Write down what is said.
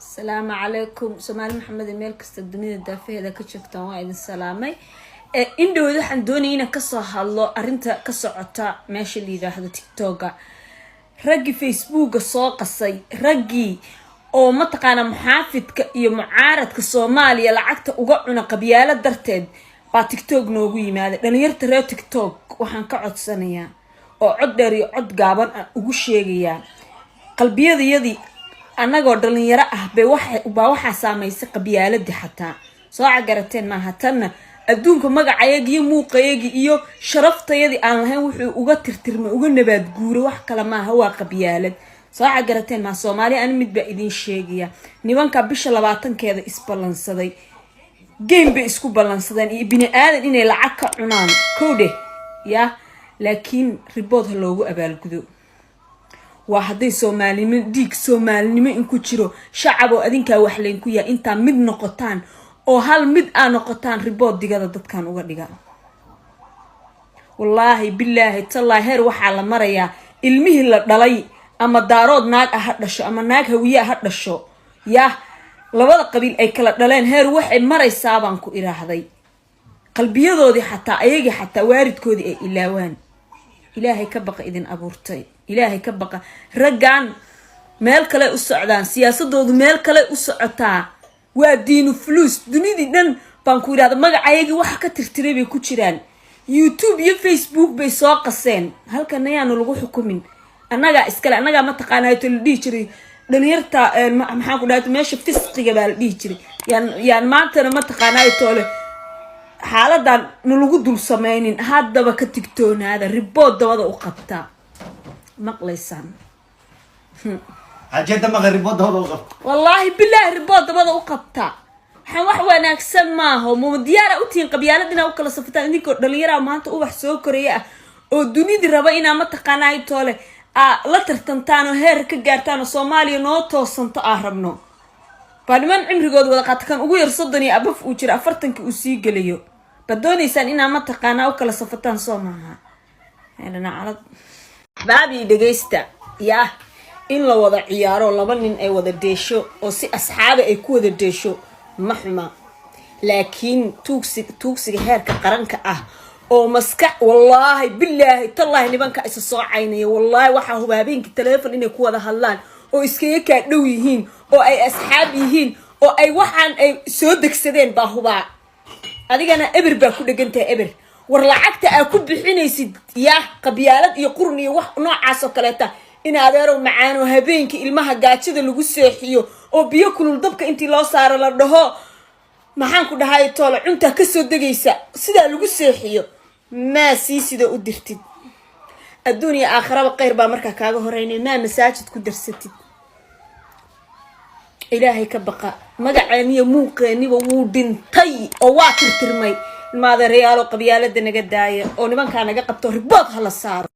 السلام عليكم سومالي محمد ميل كست الدنيا دافيه هذا كشفتان وايد السلامي indhow waxaan doonay inaan ka soo hadlo arinta ka socota meesha la yiraahdo TikTok raggi Facebook soo qasay raggi oo ma taqaana muxaafidka iyo mucaaradka Soomaaliya lacagta uga cuna qabyaalad darteed baa TikTok noogu yimaada dhalinyarta reer TikTok waxaan ka codsanayaa oo cod dheer iyo cod gaaban ugu sheegaya qalbiyadayadii anagoo dhalinyaro ah waxa saameysay qabyaaladii xataa soo cagarateen ma hatana adduunka magacayagi iyo muuqayagi iyo sharaftayadi aan lahayn wuxuu uga tirtirmay uga nabaad guuray wax kala ma aha waa qabyaalad soo cagarateen ma Soomaali aan mid ba idin sheegaya nimanka bisha 20keeda isbalansaday game bay isku balansadeen iyo bini aadan inay lacag ka cunaan koode ya laakiin report loogu abaalgudo waa haday Soomaalinimo in ku jiro shacab oo adinka wax leen ku yaa inta mid noqotaan oo hal mid aan noqotaan report digada dadkan uga dhiga wallahi billahi tallahi heer waxa la maraya ilmihi la dhalay ama daarood naag ah dhasho ama naag hawiye ah dhasho ya labada qabiil ay kala dhaleen heer waxay maraysaa baan ku iraahday qalbiyadoodii xataa ayaga xataa waaridkoodii ay ilaawaan ilaahay ka baqa idin abuurtay ilaahay ka baqa ragaan meel kale u socdaan siyaasadoodu meel kale u socotaa waa diinu flus dunidii dhan baan ku iraahdo magacayagi wax ka tirtiray bay ku jiraan YouTube iyo Facebook bay soo qaseen halkan ayaanu lagu xukumin anaga iskale anaga ma taqaanayo tol dhii jiray dhalinyarta maxaan ku dhahay meesha fisqiga baa la dhii jiray yaan maanta ma taqaanayo tole xaaladan lagu dul sameeynin haddaba ka tigtoonaada report dabada u qabta maqlaysan عجيت ما غير ريبوت هذا وقف والله بالله ريبوت dabada u qabta waxaan wax wanaagsan ma aha mo diyaar u tiin qabyaaladina u kala safataan idinko dhalinyaro maanta u wax soo koreeya oo dunida raba inaa ma taqaanay toole la tartantaan oo heer ka gaartaan Soomaaliya noo toosanto rabno baadman cimrigood wada qaadkan ugu yar 30 iyo abaf uu jira 40 uu sii galiyo badoonaysan inaa ma taqaanaa u kala safataan Soomaaliya heelana calad baabi dhageysta yaa in la wada ciyaaro laba nin ay wada deesho oo si asxaabe ay ku wada deesho ma xuma laakiin tuugsiga heerka qaranka ah oo maskax wallahi billahi tallahi nibanka isa soo caynaya wallahi waxa hubaabeynka telefoon inay ku wada hadlaan oo iskaga ka dhow yihiin oo ay asxaab yihiin oo ay waxaan ay soo degsadeen baa hubaa adigana eber baa ku dhagantay eber war lacagta aad ku bixinaysid yaa qabyaalad iyo qurun iyo wax noocaas oo kaleeta in adeero macaan oo habeenkii ilmaha gaajada lagu seexiyo oo biyo kulul dabka intii loo saaro la dhaho maxaan ku dhahay toole cunta ka soo degaysa sida lagu seexiyo ma sida u dirtid adduunyo aakhiraba qeyr baa marka kaaga horeynay ma masaajid ku darsatid ilaahay ka baqa magaceeniyo muuqeeniba wuu dhintay oo waa tirtirmay maada reyaalo qabyaalada naga daaya oo nimanka naga qabto report hala saaro